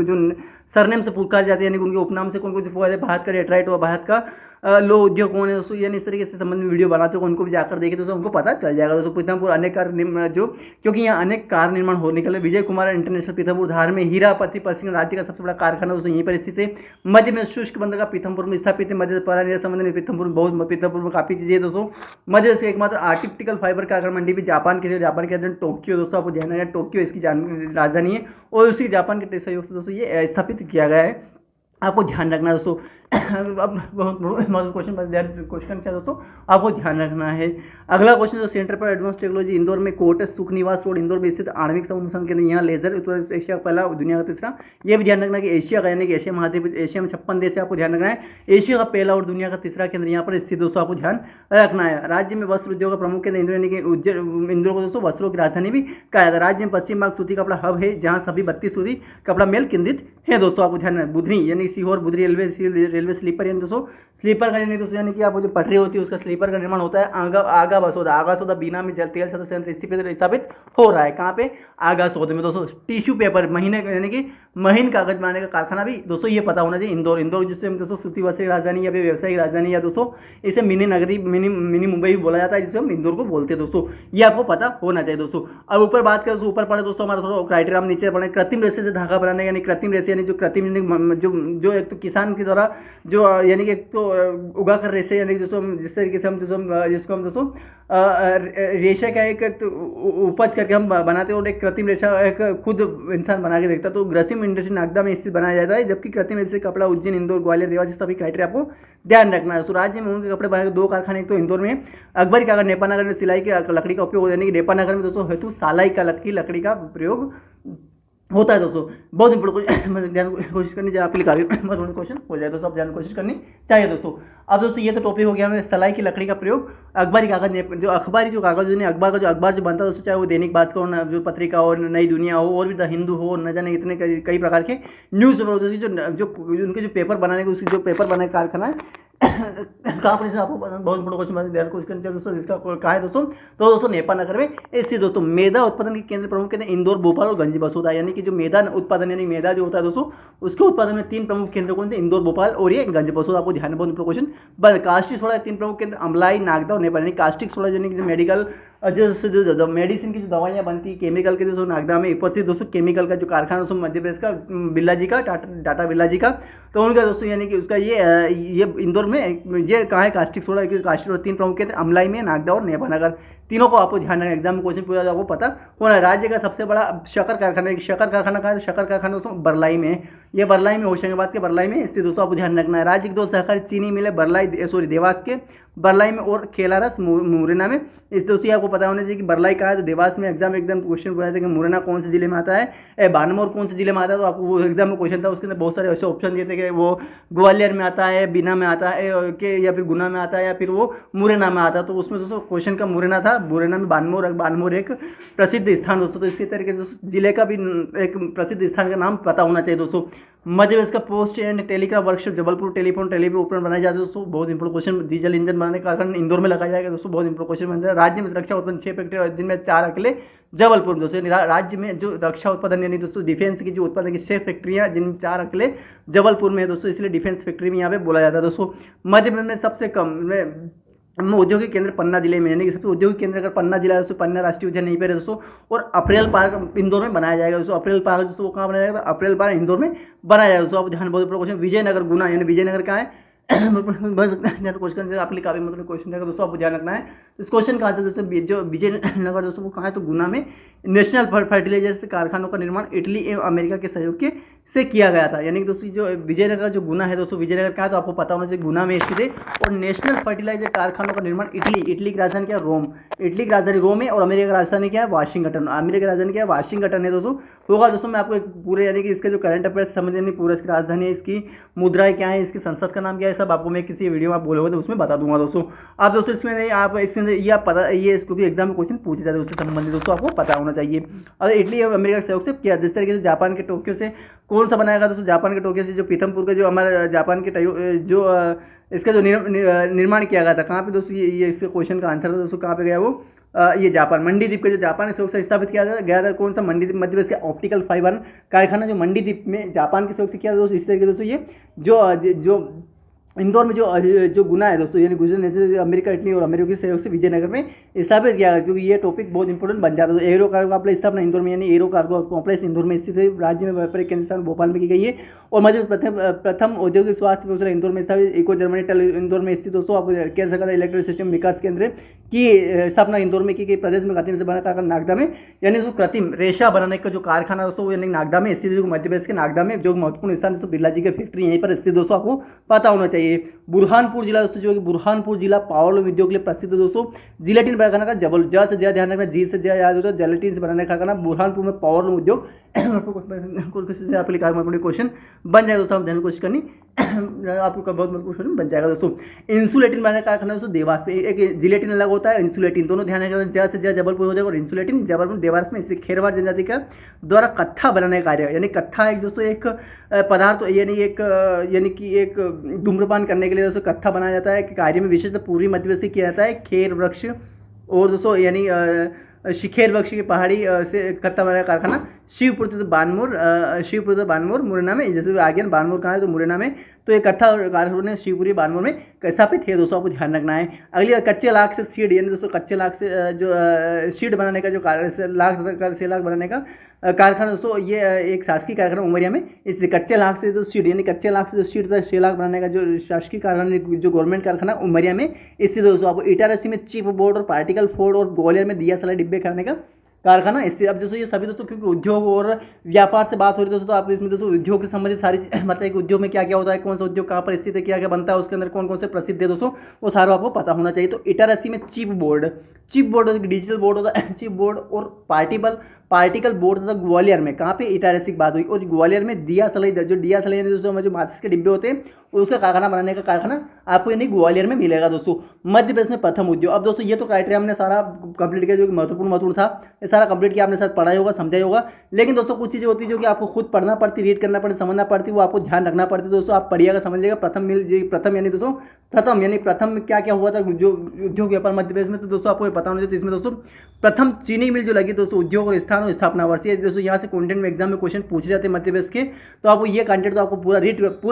जो सरनेम से पुकार जाते हैं यानी उनके उपनाम से कौन कौन से पुकारा जाए, भारत का डेट्राइट और भारत का लो उद्योग कौन है दोस्तों, यानी इस तरीके से संबंध में वीडियो बना चुका, उनको भी जाकर देखे दोस्तों, उनको पता चल जाएगा दोस्तों। पीथमपुर अनेक कार जो क्योंकि यहाँ अनेक कार निर्माण होने के लिए विजय कुमार इंटरनेशनल पीथमपुर धार में हीरापति पश्चिम राज्य का सबसे बड़ा कारखाना दोस्तों यहीं पर स्थित है। मध्य में शुष्क बंदरगाह पीथमपुर में स्थापित है। मध्य परानिया संबंध में पीथमपुर में काफ़ी चीज़ें दोस्तों। मध्य से एकमात्र आर्टिफिकल फाइबर कारखाना मंडी भी जापान के राजधानी टोक्यो दोस्तों, आपको ध्यान रखना टोक्यो इसकी राजधानी है और उसी जापान के सहयोग से दोस्तों ये स्थापित किया गया है, आपको ध्यान रखना दोस्तों। अब बहुत मॉडल क्वेश्चन पर ध्यान क्वेश्चन क्या दोस्तों आपको ध्यान रखना है। अगला क्वेश्चन जो centre for advance technology Indore में कोटस सुख निवास रोड इंदौर में स्थित आणविक अनुसंधान केंद्र, यहाँ लेजर उत्तर एशिया का पहला दुनिया का तीसरा। ये भी ध्यान रखना कि एशिया का यानी कि एशिया महाद्वीप, एशिया में 56 देश है, आपको ध्यान रखना है। एशिया का पहला और दुनिया का तीसरा केंद्र यहाँ पर स्थित दोस्तों, आपको ध्यान रखना है। राज्य में वस्त्र उद्योग का प्रमुख केंद्र इंदौर यानी कि उज्जैन, इंदौर को दोस्तों वस्त्रों की राजधानी भी कहा जाता है। राज्य में पश्चिम भाग सूती कपड़ा हब है, जहाँ सभी 32 सूती कपड़ा मिल केंद्रित है दोस्तों, आपको ध्यान रखना। बुधनी यानी सीहोर बुधनी रेलवे स्लीपर यानी दोस्तों स्लीपर का यानी कि आपको जो पटरी होती है उसका स्लीपर का निर्माण होता है। आगा बसोदा बीना में जल तेल संयंत्र इसी पे स्थापित हो रहा है। कहाँ पे? आगा सौदे में दोस्तों। टिश्यू पेपर महीने यानी कि महीन कागज बनाने का कारखाना भी दोस्तों ये पता होना चाहिए। इंदौर जिससे हम दोस्तों सूती वस्त्र की राजधानी या फिर व्यवसायिक राजधानी या दोस्तों इसे मिनी नगरी मिनी मुंबई भी बोला जाता है, जिसे हम इंदौर को बोलते हैं दोस्तों, ये आपको पता होना चाहिए दोस्तों। अब ऊपर बात करें ऊपर पढ़े दोस्तों हमारा थोड़ा क्राइटेरिया नीचे पढ़े। कृत्रिम रेशे से धागा बनाने यानी कृत्रिम रेशे यानी जो कृत्रिम जो एक तो किसान के द्वारा जो यानी कि एक तो उगा कर रेशे यानी दोस्तों जिस तरीके से हम दोस्तों जिसको हम दोस्तों रेशे का एक उपज करके हम बनाते हैं और एक कृत्रिम रेशा एक खुद इंसान बना के देखता है, तो ग्रसिम इंडस्ट्री नागदा में स्थित बनाया जाता है। जबकि कृत्रिम रेशे कपड़ा उज्जैन इंदौर ग्वालियर देवास सभी क्राइटेरिया आपको ध्यान रखना है। राज्य में उनके कपड़े बनाने के 2 कारखाने, एक तो इंदौर में अकबरी कागज, नेपानगर में सिलाई की लकड़ी का उपयोग यानी कि नेपानगर में दोस्तों हेतु सालाई का लकड़ी का प्रयोग होता है दोस्तों। बहुत इंपॉर्टेंट ध्यान कोशिश करनी चाहिए, आपके लिए काफी महत्वपूर्ण क्वेश्चन हो जाए दोस्तों, आप ध्यान कोशिश करनी चाहिए दोस्तों। अब दोस्तों ये तो टॉपिक हो गया हमें सलाई की लकड़ी का प्रयोग। अखबारी कागज जो अखबारी जो कागज अखबार का जो अखबार जो बनता है दोस्तों, चाहे वो दैनिक भास्कर हो, जो पत्रिका हो, नई दुनिया हो, और भी द हिंदू हो, न जाने इतने कई प्रकार के न्यूज़ पेपर होते हैं जो उनके जो पेपर बनाने के उसकी जो पेपर बनाने का कारखाना है कहाँ पर आपको बहुत बड़ा क्वेश्चन ध्यान कोशिश करनी चाहिए दोस्तों। इसका कहाँ है दोस्तों? तो दोस्तों नेपानगर में स्थित दोस्तों। मैदा उत्पादन के केंद्र प्रमुख केंद्र इंदौर, भोपाल और गंज बसोदा, यानी कि जो मैदा उत्पादन यानी मैदा जो होता है दोस्तों उसके उत्पादन में 3 प्रमुख केंद्र कौन से? इंदौर, भोपाल और ये गंज बसोदा, आपको ध्यान बहुत क्वेश्चन। कास्टिक सोडा 3 प्रमुख केंद्र अमलाई, नागदा और नेपाल, यानी कास्टिक सोडा यानी कि जो मेडिकल जो मेडिसिन की जो दवाइयाँ बनती है केमिकल के दोस्तों नागदा में उपस्थित दोस्तों केमिकल का जो कारखाना दोस्तों मध्य प्रदेश का बिरला जी का टाटा बिरला जी का, तो उनका दोस्तों यानी कि उसका ये इंदौर में ये कहाँ है? Caustic soda. कास्टिक सोडा 3 प्रमुख केंद्र अमलाई में, नागदा और नेपानगर, तीनों को आपको ध्यान रखना। एग्जाम में क्वेश्चन पूछा आपको पता होना। राज्य का सबसे बड़ा शक्कर कारखाना कहाँ है? शक्कर कारखाना दोस्तों बरलाई में, ये बरलाई में होशंगाबाद के बरलाई में स्थित दोस्तों, आपको ध्यान रखना है। राज्य के 2 सहकारी चीनी मिले देवास के बरलाई में और केलारस मुरैना में। इस दोस्तों आपको पता होना चाहिए कि बरलाई कहाँ है, तो देवास में एग्जाम एकदम क्वेश्चन पूछा था कि मुरैना कौन से जिले में आता है, बानमोर कौन से जिले में आता है, तो आपको वो एग्जाम में क्वेश्चन था, उसके अंदर बहुत सारे ऐसे ऑप्शन दिए थे कि वो ग्वालियर में आता है, बीना में आता है कि या फिर गुना में आता है या फिर वो मुरैना में आता है, तो उसमें दोस्तों क्वेश्चन का मुरैना था। मुरैना में बानमोर एक प्रसिद्ध स्थान दोस्तों, तो इसके तरीके से जिले का भी एक प्रसिद्ध स्थान का नाम पता होना चाहिए दोस्तों। मध्य प्रदेश का post and telegraph workshop Jabalpur telephone उपकरण बनाए जाते हैं दोस्तों, बहुत इंपोर्टेंट क्वेश्चन। डीजल इंजन बनाने का कारखाना इंदौर में लगाया जाएगा दोस्तों, बहुत इंपोर्टेंट क्वेश्चन बनता है। राज्य में रक्षा उत्पादन 6 फैक्ट्री और जिनमें 4 अकेले जबलपुर में दोस्तों। राज्य में जो रक्षा उत्पादन यानी दोस्तों डिफेंस की जो उत्पादन की 6 फैक्ट्रियाँ जिनमें 4 अकेले जबलपुर में दोस्तों, इसलिए डिफेंस फैक्ट्री में यहाँ पे बोला जाता है दोस्तों। मध्य प्रदेश में सबसे कम औद्योगिक केंद्र पन्ना जिले में, यानी कि सबसे औद्योगिक केंद्र अगर पन्ना जिला है दोस्तों, पन्ना राष्ट्रीय उद्यान नहीं पे दोस्तों, और अप्रैल पार्क इंदौर में बनाया जाएगा दोस्तों। अप्रैल पार्क दोस्तों वो कहाँ बनाया जाएगा? अप्रैल पार्क इंदौर में बनाया जाएगा दोस्तों, आप ध्यान बहुत क्वेश्चन। विजयनगर गुना यानी विजयनगर कहाँ है? क्वेश्चन आपके लिए काफी मतलब क्वेश्चन रहेगा दोस्तों, आपको ध्यान रखना है। इस क्वेश्चन का आंसर दोस्तों जो विजयनगर दोस्तों वो कहाँ है? तो गुना में नेशनल फर्टिलाइजर्स कारखानों का निर्माण इटली एवं अमेरिका के सहयोग से किया गया था। यानी कि दोस्तों जो विजयनगर जो गुना है दोस्तों, विजयनगर कहाँ है? तो आपको पता होना चाहिए गुना में स्थित है। और नेशनल फर्टिलाइजर कारखानों का निर्माण इटली की राजधानी क्या है? रोम। इटली की राजधानी रोम है और अमेरिका की राजधानी क्या है? वाशिंगटन। अमेरिका की राजधानी क्या है? वाशिंगटन है दोस्तों। होगा दोस्तों मैं आपको एक पूरे यानी कि इसका जो करंट अफेयर्स समझने पूरा इसकी राजधानी है, इसकी मुद्राएं क्या है, इसकी संसद का नाम क्या है, सब आपको मैं किसी वीडियो में आप बोलोगे तो उसमें बता दूंगा दोस्तों। आप दोस्तों इसमें आप इसमें ये आप पता ये क्योंकि एग्जाम में क्वेश्चन पूछे जाते हैं उससे संबंधित दोस्तों आपको पता होना चाहिए। और इटली और अमेरिका के सहयोग से किया, जिस तरीके से जापान के टोक्यो से कौन सा बनाएगा दोस्तों? जापान के टोक्यो से जो पीथमपुर का जो हमारा जापान के जो इसका जो निर्माण किया गया था, कहाँ पे दोस्तों? ये इसके क्वेश्चन का आंसर था दोस्तों, कहाँ पे गया वो? ये जापान मंडीदीप का जो जापान के सहयोग से स्थापित किया गया था। कौन सा? मंडीदीप, मध्य प्रदेश का ऑप्टिकल फाइबर कारखाना जो मंडीदीप में जापान के सहयोग से किया था दोस्तों। इस तरीके दोस्तों ये जो इंदौर में जो गुना है दोस्तों, यानी गुजर नेशनल अमेरिका इटली और अमेरिका के सहयोग से विजयनगर में स्थापित किया गया, क्योंकि ये टॉपिक बहुत इंपॉर्टेंट बन जाता है। एरो कार्गो कॉम्प्लेक्स स्थापना इंदौर में, यानी एरो कार्गो कॉम्प्लेक्स इंदौर में स्थित है, राज्य में व्यापारिक केंद्र स्थान भोपाल में की गई है। और मध्य प्रथम औद्योगिक स्वास्थ्य प्रयोगशाला इंदौर में स्थापित, इको जर्मनी टल इंदौर में स्थित दोस्तों। आप केंद्र सरकार इलेक्ट्रिक सिस्टम विकास केंद्र की स्थापना इंदौर में की गई। प्रदेश में कृत्रिम से बना कारखाना नागदा में, यानी जो कृत्रिम रेशा बनाने का जो कारखाना दोस्तों, यानी नागदा में स्थित, मध्य प्रदेश के नागदा में, जो महत्वपूर्ण स्थान दोस्तों बिरला जी की फैक्ट्री यहीं पर स्थित दोस्तों, आपको पता होना चाहिए। बुरहानपुर जिला दोस्तों, जो कि बुरहानपुर जिला पावर उद्योग के लिए प्रसिद्ध दोस्तों। जिलेटिन बनाने का जबल ज से ज ध्यान रखना, जी से ज याद होता है, जिलेटिन से बनाने का कारखाना बुरहानपुर में पावर उद्योग क्वेश्चन बन जाएगा दोस्तों, ध्यान कोशिश करनी आपको बहुत महत्वपूर्ण क्वेश्चन बन जाएगा दोस्तों। इंसुलेटिन बनाने का कारखाना दोस्तों देवास में, एक जिलेटिन अलग होता है, इंसुलेटिन दोनों ध्यान रखना, ज से ज जबलपुर हो जाएगा, और इंसुलेटिन जबलपुर देवास में। इसे खेरवाड़ जनजाति का द्वारा कत्था बनाने का कार्य, यानी कत्था एक दोस्तों एक पदार्थ, यानी कि एक धूम्रपान करने के लिए दोस्तों कत्था बनाया जाता है। कार्य में विशेषतः पूर्वी मध्य प्रदेश से किया जाता है। खेर वृक्ष और दोस्तों यानी शिखेर वृक्ष की पहाड़ी से कत्था बनाने का कारखाना शिवपुर तो बानमोर मुरैना में, जैसे आगे बानमोर कहाँ है तो मुरैना में, तो ये कत्था कारखाने शिवपुरी बानमोर में स्थापित थे दोस्तों, आपको ध्यान रखना है। अगली कच्चे लाख से सीड, यानी दोस्तों कच्चे लाख से जो सीड बनाने का जो लाख बनाने का कारखाना दोस्तों, ये एक शासकीय कारखाना उमरिया में। इस कच्चे लाख से जो सीड, यानी कच्चे लाख से जो सीड था 6 लाख बनाने का जो शासकीय कारखाना, जो गवर्नमेंट कारखाना उमरिया में इससे दोस्तों। आपको इटारसी में चिप बोर्ड और पार्टिकल फोर्ड, और ग्वालियर में दिया सलाई डिब्बे खाने का कारखाना इससे। अब दोस्तों ये सभी दोस्तों, क्योंकि उद्योग और व्यापार से बात हो रही है दोस्तों, तो आप इसमें दोस्तों उद्योग से संबंधित सारी मतलब कि उद्योग में क्या क्या होता है, कौन सा उद्योग कहाँ पर स्थित है, क्या क्या बनता है, उसके अंदर कौन कौन से प्रसिद्ध है दोस्तों, वो सारा आपको पता होना चाहिए। तो इटारसी में चिप बोर्ड डिजिटल बोर्ड होता है, चिप बोर्ड और पार्टिकल बोर्ड होता है ग्वालियर में। कहाँ पे इटारसी की बात हुई, और ग्वालियर में दिया सलाई दोस्तों, जो माचिस के डिब्बे होते हैं उसका कारखाना बनाने का कारखाना आपको यानी ग्वालियर में मिलेगा दोस्तों। मध्य प्रदेश में प्रथम उद्योग। अब दोस्तों ये तो क्राइटेरिया हमने सारा कंप्लीट किया, जो कि महत्वपूर्ण था, ये सारा कंप्लीट किया आपने, साथ पढ़ाई होगा, समझाई होगा। लेकिन दोस्तों कुछ चीज़ें होती है जो कि आपको खुद पढ़ना पड़ती, रीड करना पड़ती, समझना पड़ती, वो आपको ध्यान रखना पड़ती है दोस्तों। आप पढ़िएगा, समझ लीजिएगा। प्रथम में क्या क्या हुआ था जो उद्योग व्यापार मध्य प्रदेश में, तो दोस्तों आपको पता होना चाहिए। तो इसमें दोस्तों प्रथम चीनी मिल जो लगी दोस्तों, उद्योग और स्थान और स्थापना वर्ष, दोस्तों यहाँ से कंटेंट में एग्जाम में क्वेश्चन पूछे जाते हैं मध्य प्रदेश के। तो आपको ये कंटेंट तो आपको पूरा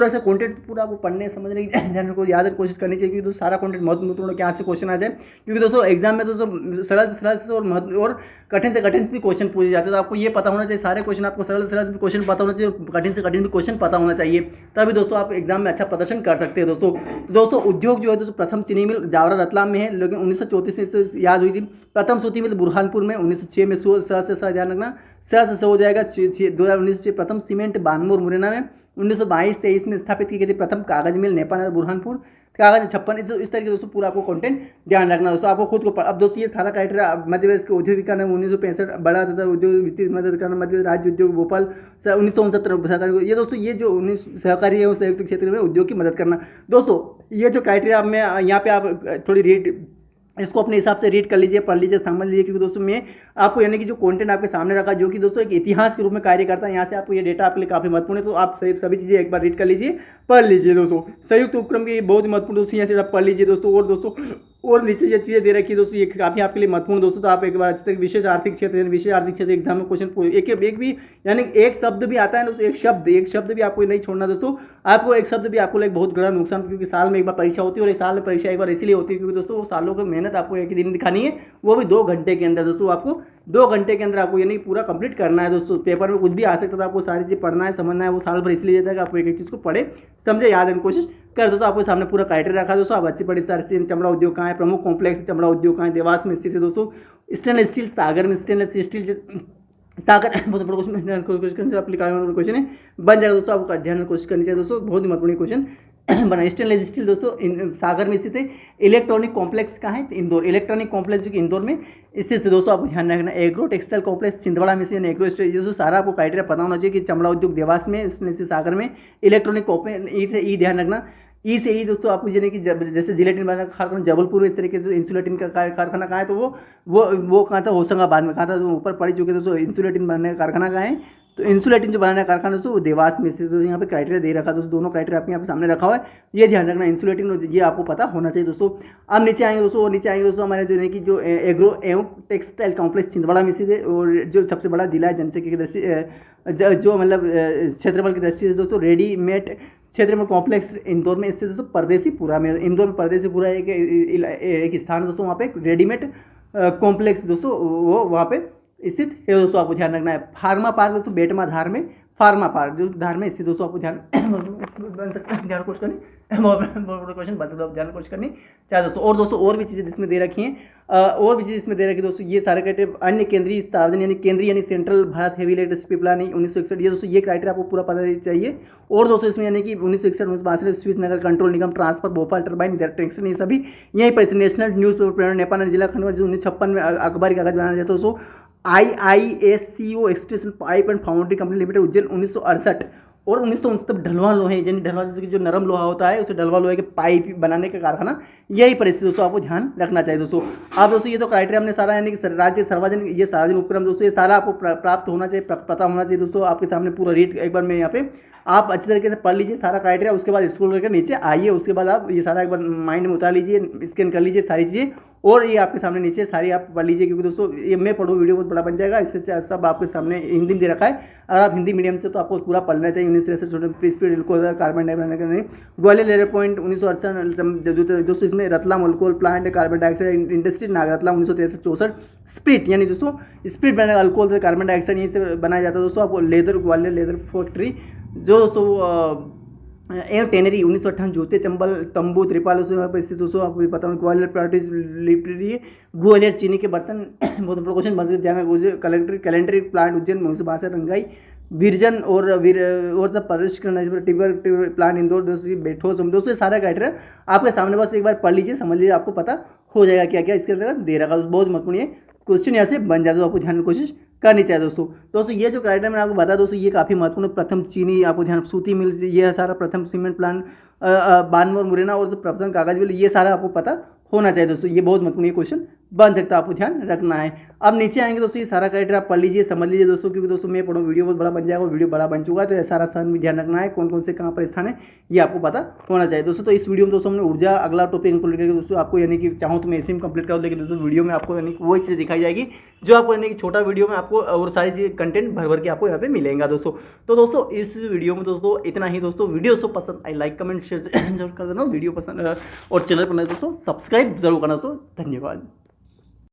से कंटेंट पूरा आपको पढ़ने समझने की ध्यान को याद कोशिश करनी चाहिए, क्योंकि दोस्तों सारा कंटेंट महत्वपूर्ण क्या से क्वेश्चन आ जाए, क्योंकि दोस्तों एग्जाम में दोस्तों सरल से और कठिन से कठिन भी क्वेश्चन पूछे जाते हैं। तो आपको ये पता होना चाहिए, सारे क्वेश्चन आपको सरल से क्वेश्चन पता होना चाहिए, कठिन से कठिन भी क्वेश्चन पता होना चाहिए, तभी दोस्तों आप एग्जाम में अच्छा प्रदर्शन कर सकते हैं दोस्तों। तो दोस्तों उद्योग जो है दोस्तों, प्रथम चीनी मिल जावरा रतलाम में है, लेकिन 1934 में इससे याद हुई थी। प्रथम सूती मिल बुरहानपुर में 1906 में, से ध्यान रखना, से हो जाएगा। 2019 प्रथम सीमेंट बानमोर मुरैना में 1922-23 में स्थापित की गई थी। प्रथम कागज मिल नेपाल बुरहानपुर, कागज 56, इस तरीके दोस्तों पूरा आपको कंटेंट ध्यान रखना दोस्तों, आपको खुद को। अब दोस्तों ये सारा क्राइटेरिया मध्य प्रदेश के औद्योगिक विकास 1965 बड़ा तथा उद्योग वित्तीय मदद करना, मध्य राज्य उद्योग भोपाल 1969 सहकारी, ये दोस्तों ये जो 19 सहकारी है संयुक्त क्षेत्र में उद्योग की मदद करना दोस्तों। ये जो क्राइटेरिया में यहाँ पे आप थोड़ी रीड इसको अपने हिसाब से रीड कर लीजिए, पढ़ लीजिए, समझ लीजिए, क्योंकि दोस्तों मैं आपको यानी कि जो कंटेंट आपके सामने रखा, जो कि दोस्तों एक इतिहास के रूप में कार्य करता है, यहाँ से आपको ये डेटा आपके लिए काफी महत्वपूर्ण है। तो आप सभी चीज़ें एक बार रीड कर लीजिए, पढ़ लीजिए दोस्तों। संयुक्त उपक्रम की बहुत ही महत्वपूर्ण दोस्तों, यहाँ से आप पढ़ लीजिए दोस्तों। और दोस्तों और नीचे ये चीज़ें दे रखी है दोस्तों, ये काफ़ी आपके लिए महत्वपूर्ण दोस्तों। तो आप एक बार अच्छे तक विशेष आर्थिक क्षेत्र एग्जाम में क्वेश्चन एक भी यानी एक शब्द भी आता है दोस्तों, एक शब्द भी आपको नहीं छोड़ना दोस्तों। आपको एक शब्द भी आपको एक बहुत बड़ा नुकसान, क्योंकि साल में एक बार परीक्षा होती है, और इस साल में परीक्षा एक बार इसलिए होती है क्योंकि दोस्तों वो सालों की मेहनत आपको एक ही दिन दिखानी है, वो भी 2 घंटे के अंदर दोस्तों। आपको 2 घंटे के अंदर आपको यानी पूरा कंप्लीट करना है दोस्तों। पेपर में कुछ भी आ सकता था, आपको सारी चीज़ पढ़ना है, समझना है। वो साल भर इसलिए देता है कि आपको एक चीज़ को पढ़े, समझे, याद करने की कोशिश कर दोस्तों। आपको सामने पूरा क्राइटेरिया रखा दोस्तों, आप अच्छी पढ़ी सारी। चमड़ा उद्योग कहाँ है, प्रमुख कॉम्प्लेक्स चमड़ा उद्योग कहाँ है, देवास में स्थित है दोस्तों। स्टेनलेस स्टील सागर में, स्टेनलेस स्टील सागर बहुत बड़ा क्वेश्चन है, बन जाएगा दोस्तों। आपको ध्यान कोशिश करनी चाहिए दोस्तों, बहुत ही महत्वपूर्ण क्वेश्चन बना। स्टेनलेस स्टील दोस्तों सागर में स्थित है। इलेक्ट्रॉनिक कॉम्प्लेक्स कहाँ है, इंदौर। इलेक्ट्रॉनिक कॉम्प्लेक्स जो कि इंदौर में स्थित है दोस्तों, आपको ध्यान रखना। एग्रो टेक्सटाइल कॉम्प्लेक्स छिंदवाड़ा में से, एग्रो दोस्तों सारा आपको क्राइटेरिया पता होना चाहिए कि चमड़ा उद्योग देवास में, सागर में। इलेक्ट्रॉनिक कॉम्प्लेक्स ई ध्यान रखना, ई से ही दोस्तों आपको यानी कि जैसे जिलेटिन बनाने का कारखाना जबलपुर में, इस तरीके से इंसुलेटिन का कारखाना कहाँ है, तो वो कहाँ था, होशंगाबाद में। कहाँ था, तो ऊपर पढ़ चुके दोस्तों। इंसुलेटिन बनाने का कारखाना कहाँ है, तो इंसुलेटिन जो बनाने का कारखाना दोस्तों वो देवास में से। तो यहाँ पे क्राइटेरिया दे रखा दोस्तों, दोनों क्राइटेरिया आपके यहाँ पे सामने रखा हुआ है, ये ध्यान रखना। इंसुलेटिन ये आपको पता होना चाहिए दोस्तों। अब नीचे आएंगे दोस्तों, और नीचे आएंगे दोस्तों हमारे जो है कि जो एग्रो एवं टेक्सटाइल कॉम्प्लेक्स छिंदवाड़ा में स्थित है, और जो सबसे बड़ा जिला है जनसंख्या की दृष्टि, जो मतलब क्षेत्रफल की दृष्टि से दोस्तों। रेडीमेड क्षेत्र में कॉम्प्लेक्स इंदौर में इससे दोस्तों परदेसीपुरा में, इंदौर में परदेसीपुरा एक स्थान है दोस्तों, वहाँ पे एक रेडीमेड कॉम्प्लेक्स दोस्तों वो वहाँ पे स्थित है दोस्तों, आपको ध्यान रखना है। फार्मा पार्क दोस्तों बेटमा धार में, फार्मा पार्क जो धार में स्थित दोस्तों, आपको ध्यान बन सकता है, ध्यान कोशिश करनी बहुत बड़ा क्वेश्चन बन सकता है, ध्यान कोशिश करनी चाहे दोस्तों। और दोस्तों और भी चीज़ें इसमें दे रखी हैं, और भी चीज़ इसमें दे रखी है दोस्तों, ये सारे क्राइटेरिया अन्य केंद्रीय सार्वजनिक यानी केंद्रीय यानी central Bharat heavy electricity plan 1961, ये दोस्तों ये क्राइटेरिया आपको पूरा पता चाहिए। और दोस्तों इसमें यानी कि 1961 स्विस नगर कंट्रोल निगम ट्रांसफर भोपाल टर्बाइन टेक्शन ये सभी यहीं पर नेशनल न्यूज़ पेपर नेपाल जिला खंड 1956 में अखबारी कागज बनाया जाता है दोस्तों। IISCO extension pipe and foundry company limited Ujjain 1968 और 1969 ढलवा लोहे, यानी ढलवा जैसे कि जो नरम लोहा होता है उसे ढलवा लोहे के पाइप बनाने का कारखाना यही परिस्थिति दोस्तों, आपको ध्यान रखना चाहिए दोस्तों। आप दोस्तों ये तो क्राइटेरिया हमने सारा यानी कि राज्य सार्वजनिक ये सार्वजनिक उपक्रम दोस्तों ये सारा आपको प्राप्त होना चाहिए, पता होना चाहिए दोस्तों। आपके सामने पूरा रीड एक बार मैं यहाँ पे आप अच्छी तरीके से पढ़ लीजिए सारा क्राइटेरिया, उसके बाद स्क्रॉल करके नीचे आइए, उसके बाद आप ये सारा एक बार माइंड में उतार लीजिए, स्कैन कर लीजिए सारी चीज़ें, और ये आपके सामने नीचे सारी आप पढ़ लीजिए, क्योंकि दोस्तों ये मैं पढ़ूँ वीडियो बहुत बड़ा बन जाएगा, इससे सब आपके सामने हिंदी में दे रखा है। अगर आप हिंदी मीडियम से तो आपको पूरा पढ़ना चाहिए। 1963 carbon dioxide Gwalior layer point 1968 दोस्तों, इसमें Ratlam alcohol plant carbon dioxide industry नागरतला 1963-64 स्प्रिट यानी दोस्तों स्प्रिट बनाने अल्कोहल से कार्बन डाइऑक्साइड यहीं से बनाया जाता है दोस्तों। आपको लेदर ग्वालियर लेदर फैक्ट्री जो दोस्तों एयर टेनरी 1958 जूते चंबल तंबू त्रिपाल स्थित दोस्तों, आपको पता है। ग्वालियर प्लांटेज लिटरी ग्वालियर चीनी के बर्तन बहुत बड़ा क्वेश्चन बन ध्यान। कैलेंडरी प्लांट उज्जैन 1962 रंगाई विरजन और द परिष्कर प्लांट इंदौर दोस्तों बैठो दोस्तों, सारा क्राइटेरिया आपके सामने बस एक बार पढ़ लीजिए समझ लीजिए, आपको पता हो जाएगा क्या क्या इसके अंदर दे रखा। बहुत महत्वपूर्ण क्वेश्चन यहाँ से बन जाता है, आपको ध्यान कोशिश करनी चाहिए दोस्तों। ये जो क्राइटेरिया मैंने आपको बताया दोस्तों ये काफ़ी महत्वपूर्ण। प्रथम चीनी आपको ध्यान सूती मिल ये सारा, प्रथम सीमेंट प्लांट बानमोर मुरैना और प्रथम कागज मिल ये सारा आपको पता होना चाहिए दोस्तों। ये बहुत महत्वपूर्ण क्वेश्चन बन सकता है, आपको ध्यान रखना है। अब नीचे आएंगे दोस्तों, ये सारा क्राइटेरिया आप पढ़ लीजिए समझ लीजिए दोस्तों, क्योंकि दोस्तों मैं पढ़ूँ वीडियो बहुत बड़ा बन जाएगा, वीडियो बड़ा बन चुका है, तो ये सारा स्थान भी ध्यान रखना है, कौन कौन से कहाँ पर स्थान है ये आपको पता होना चाहिए दोस्तों। तो इस वीडियो में दोस्तों हमने ऊर्जा अगला टॉपिक इंक्लूड करके दोस्तों आपको यानी कि चाहूँ तो मैं ऐसे ही कंप्लीट कर दूँ, लेकिन दोस्तों वीडियो में आपको यानी कि वही चीज़ें दिखाई जाएगी जो आपको यानी कि छोटा वीडियो में आपको और सारी चीज़ें कंटेंट भर भर के आपको यहाँ पे मिलेगा दोस्तों। तो दोस्तों इस वीडियो में दोस्तों इतना ही दोस्तों। वीडियो से पसंद आई लाइक कमेंट शेयर जरूर कर देना, वीडियो पसंद और चैनल पर दोस्तों सब्सक्राइब जरूर करना दोस्तों। धन्यवाद।